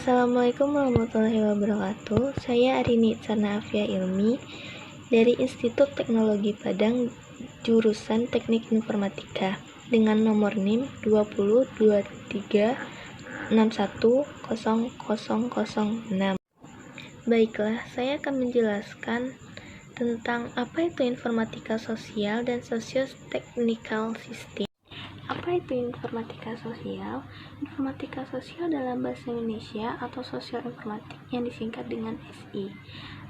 Assalamualaikum warahmatullahi wabarakatuh. Saya Arini Tsarna Afia Ilmi dari Institut Teknologi Padang jurusan Teknik Informatika dengan nomor NIM 2023610006. Baiklah, saya akan menjelaskan tentang apa itu informatika sosial dan socio-technical system. Apa itu informatika sosial? Informatika sosial dalam bahasa Indonesia atau sosial informatik yang disingkat dengan SI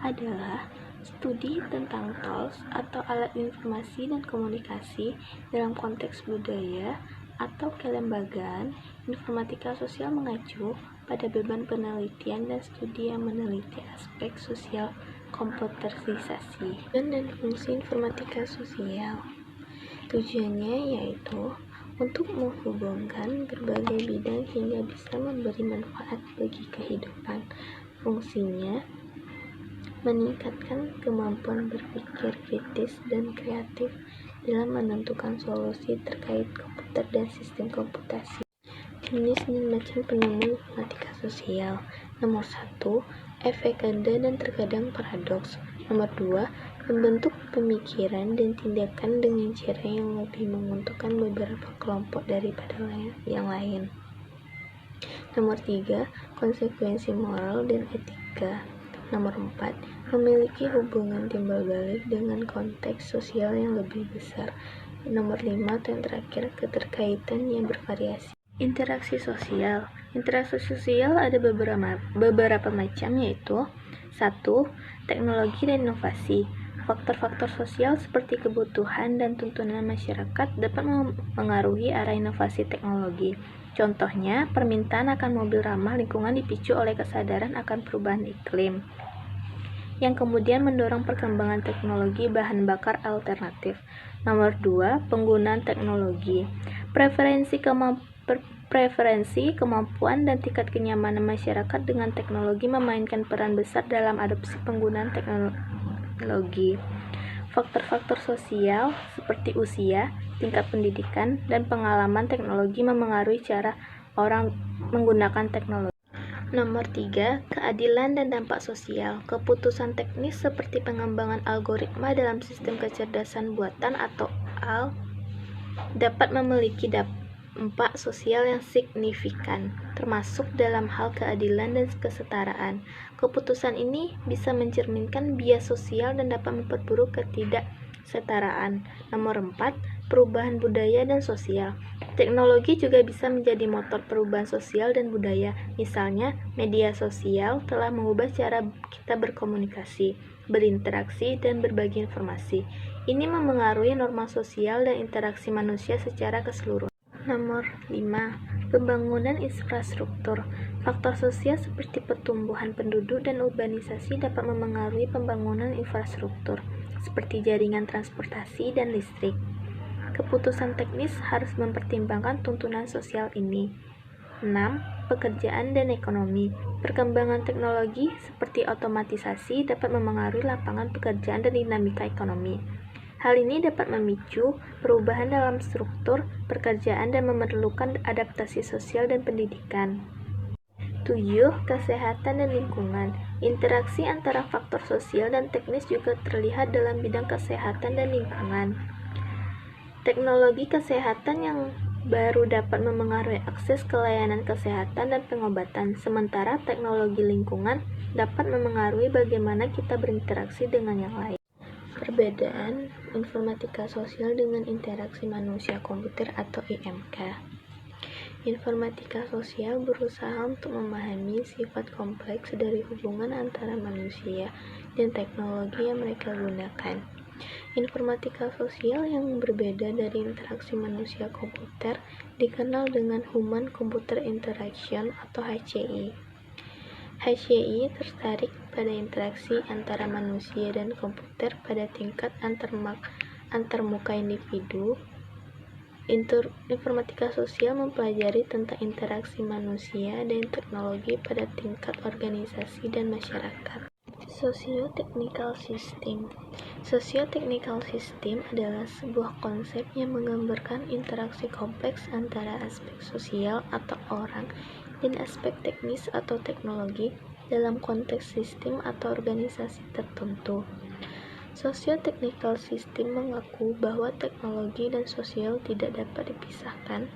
adalah studi tentang tools atau alat informasi dan komunikasi dalam konteks budaya atau kelembagaan. Informatika sosial mengacu pada beban penelitian dan studi yang meneliti aspek sosial komputerisasi dan fungsi informatika sosial. Tujuannya yaitu untuk menghubungkan berbagai bidang hingga bisa memberi manfaat bagi kehidupan. Fungsinya meningkatkan kemampuan berpikir kritis dan kreatif dalam menentukan solusi terkait komputer dan sistem komputasi. Jenis dan macam penemu informatika sosial. Nomor 1, efekanda dan terkadang paradoks. Nomor 2, membentuk pemikiran dan tindakan dengan cara yang lebih menguntungkan beberapa kelompok daripada yang lain. Nomor 3, konsekuensi moral dan etika. Nomor 4, memiliki hubungan timbal balik dengan konteks sosial yang lebih besar. Nomor 5, yang terakhir, keterkaitan yang bervariasi. Interaksi sosial. Interaksi sosial ada beberapa macam, yaitu 1. Teknologi dan inovasi. Faktor-faktor sosial seperti kebutuhan dan tuntunan masyarakat dapat mengaruhi arah inovasi teknologi. Contohnya, permintaan akan mobil ramah lingkungan dipicu oleh kesadaran akan perubahan iklim, yang kemudian mendorong perkembangan teknologi bahan bakar alternatif. Nomor 2, penggunaan teknologi. Preferensi, kemampuan, dan tingkat kenyamanan masyarakat dengan teknologi memainkan peran besar dalam adopsi penggunaan teknologi. Faktor-faktor sosial seperti usia, tingkat pendidikan, dan pengalaman teknologi memengaruhi cara orang menggunakan teknologi. Nomor 3, keadilan dan dampak sosial. Keputusan teknis seperti pengembangan algoritma dalam sistem kecerdasan buatan atau AI dapat memiliki dampak sosial yang signifikan, termasuk dalam hal keadilan dan kesetaraan. Keputusan ini bisa mencerminkan bias sosial dan dapat memperburuk ketidaksetaraan. Nomor 4, perubahan budaya dan sosial. Teknologi juga bisa menjadi motor perubahan sosial dan budaya. Misalnya, media sosial telah mengubah cara kita berkomunikasi, berinteraksi, dan berbagi informasi. Ini memengaruhi norma sosial dan interaksi manusia secara keseluruhan. Nomor 5, pembangunan infrastruktur. Faktor sosial seperti pertumbuhan penduduk dan urbanisasi dapat memengaruhi pembangunan infrastruktur, seperti jaringan transportasi dan listrik. Keputusan teknis harus mempertimbangkan tuntunan sosial ini. 6, pekerjaan dan ekonomi. Perkembangan teknologi seperti otomatisasi dapat memengaruhi lapangan pekerjaan dan dinamika ekonomi. Hal ini dapat memicu perubahan dalam struktur pekerjaan dan memerlukan adaptasi sosial dan pendidikan. 7, kesehatan dan lingkungan. Interaksi antara faktor sosial dan teknis juga terlihat dalam bidang kesehatan dan lingkungan. Teknologi kesehatan yang baru dapat memengaruhi akses ke layanan kesehatan dan pengobatan, sementara teknologi lingkungan dapat memengaruhi bagaimana kita berinteraksi dengan yang lain. Perbedaan informatika sosial dengan interaksi manusia komputer atau IMK. Informatika sosial berusaha untuk memahami sifat kompleks dari hubungan antara manusia dan teknologi yang mereka gunakan. Informatika sosial yang berbeda dari interaksi manusia komputer dikenal dengan Human Computer Interaction atau HCI. HCI tertarik pada interaksi antara manusia dan komputer pada tingkat antarmuka individu. Informatika sosial mempelajari tentang interaksi manusia dan teknologi pada tingkat organisasi dan masyarakat. Socio-technical system. Socio-technical system adalah sebuah konsep yang menggambarkan interaksi kompleks antara aspek sosial atau orang dan aspek teknis atau teknologi dalam konteks sistem atau organisasi tertentu. Socio-technical system mengaku bahwa teknologi dan sosial tidak dapat dipisahkan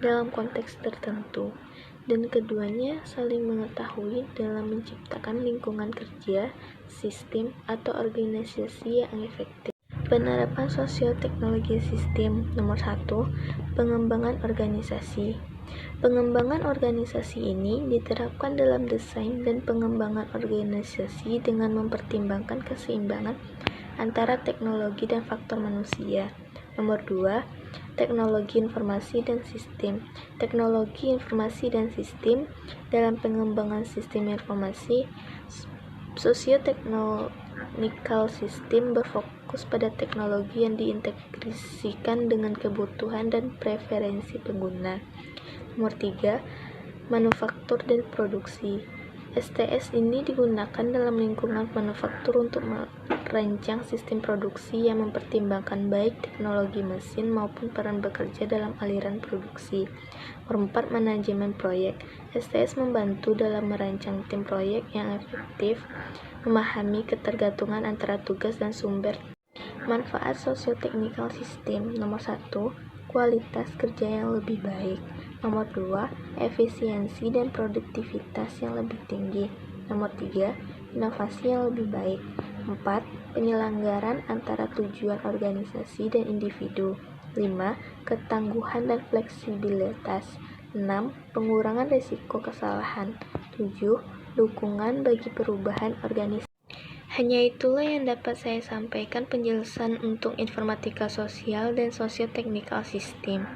dalam konteks tertentu, dan keduanya saling mengetahui dalam menciptakan lingkungan kerja, sistem, atau organisasi yang efektif. Penerapan sosioteknologi sistem. Nomor 1. Pengembangan organisasi. Pengembangan organisasi ini diterapkan dalam desain dan pengembangan organisasi dengan mempertimbangkan keseimbangan antara teknologi dan faktor manusia. Nomor 2. Teknologi informasi dan sistem. Teknologi informasi dan sistem. Dalam pengembangan sistem informasi, socio-technical system berfokus pada teknologi yang diintegrasikan dengan kebutuhan dan preferensi pengguna. Nomor 3. Manufaktur dan produksi. STS ini digunakan dalam lingkungan manufaktur untuk merancang sistem produksi yang mempertimbangkan baik teknologi mesin maupun peran bekerja dalam aliran produksi. Nomor 4. Manajemen proyek. STS membantu dalam merancang tim proyek yang efektif, memahami ketergantungan antara tugas dan sumber. Manfaat socio-technical system. Nomor 1. Kualitas kerja yang lebih baik. Nomor 2. Efisiensi dan produktivitas yang lebih tinggi. Nomor 3. Inovasi yang lebih baik. 4. Penyelenggaraan antara tujuan organisasi dan individu. 5. Ketangguhan dan fleksibilitas. 6. Pengurangan risiko kesalahan. 7. Dukungan bagi perubahan organisasi. Hanya itulah yang dapat saya sampaikan penjelasan untuk informatika sosial dan sosioteknikal sistem.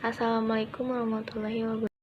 Assalamualaikum warahmatullahi wabarakatuh.